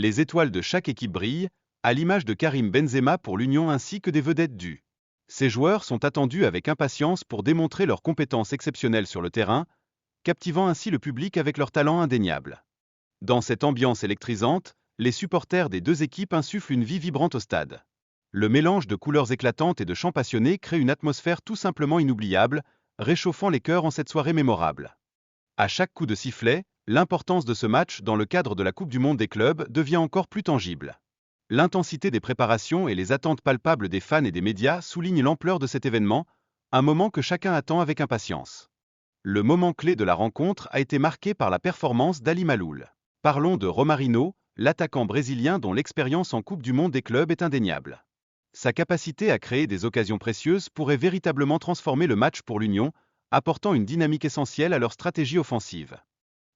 Les étoiles de chaque équipe brillent, à l'image de Karim Benzema pour l'Union ainsi que des vedettes du. Ces joueurs sont attendus avec impatience pour démontrer leurs compétences exceptionnelles sur le terrain, captivant ainsi le public avec leur talent indéniable. Dans cette ambiance électrisante, les supporters des deux équipes insufflent une vie vibrante au stade. Le mélange de couleurs éclatantes et de chants passionnés crée une atmosphère tout simplement inoubliable, réchauffant les cœurs en cette soirée mémorable. À chaque coup de sifflet, l'importance de ce match dans le cadre de la Coupe du Monde des clubs devient encore plus tangible. L'intensité des préparations et les attentes palpables des fans et des médias soulignent l'ampleur de cet événement, un moment que chacun attend avec impatience. Le moment clé de la rencontre a été marqué par la performance d'Ali Maloul. Parlons de Romarinho, l'attaquant brésilien dont l'expérience en Coupe du Monde des clubs est indéniable. Sa capacité à créer des occasions précieuses pourrait véritablement transformer le match pour l'Union, apportant une dynamique essentielle à leur stratégie offensive.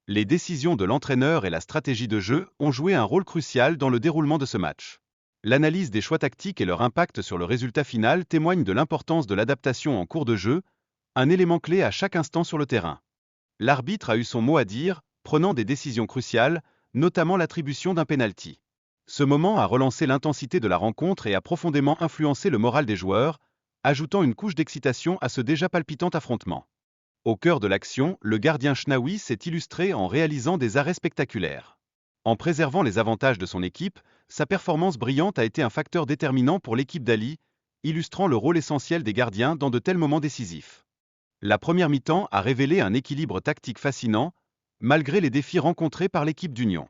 Les décisions de l'entraîneur et la stratégie de jeu ont joué un rôle crucial dans le déroulement de ce match. L'analyse des choix tactiques et leur impact sur le résultat final témoignent de l'importance de l'adaptation en cours de jeu, un élément clé à chaque instant sur le terrain. L'arbitre a eu son mot à dire, prenant des décisions cruciales, notamment l'attribution d'un penalty. Ce moment a relancé l'intensité de la rencontre et a profondément influencé le moral des joueurs, ajoutant une couche d'excitation à ce déjà palpitant affrontement. Au cœur de l'action, le gardien Chnaoui s'est illustré en réalisant des arrêts spectaculaires. En préservant les avantages de son équipe, sa performance brillante a été un facteur déterminant pour l'équipe d'Ali, illustrant le rôle essentiel des gardiens dans de tels moments décisifs. La première mi-temps a révélé un équilibre tactique fascinant, malgré les défis rencontrés par l'équipe d'Union.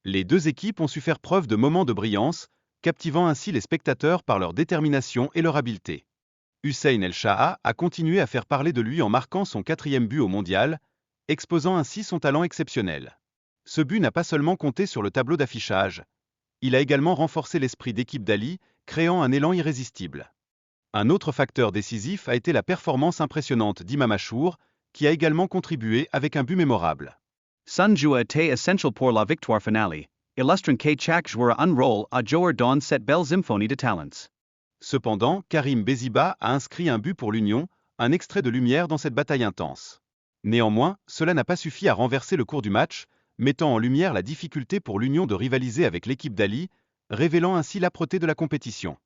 Les deux équipes ont su faire preuve de moments de brillance, captivant ainsi les spectateurs par leur détermination et leur habileté. Hussein El Shaha a continué à faire parler de lui en marquant son 4e but au mondial, exposant ainsi son talent exceptionnel. Ce but n'a pas seulement compté sur le tableau d'affichage, il a également renforcé l'esprit d'équipe d'Ali, créant un élan irrésistible. Un autre facteur décisif a été la performance impressionnante d'Imam Achour, qui a également contribué avec un but mémorable. Sun Jua était essential pour la victoire finale, illustrant que chaque joueur un rôle à jouer dans cette belle symphonie de talents. Cependant, Karim Benzema a inscrit un but pour l'Union, un extrait de lumière dans cette bataille intense. Néanmoins, cela n'a pas suffi à renverser le cours du match, mettant en lumière la difficulté pour l'Union de rivaliser avec l'équipe d'Ali, révélant ainsi l'âpreté de la compétition.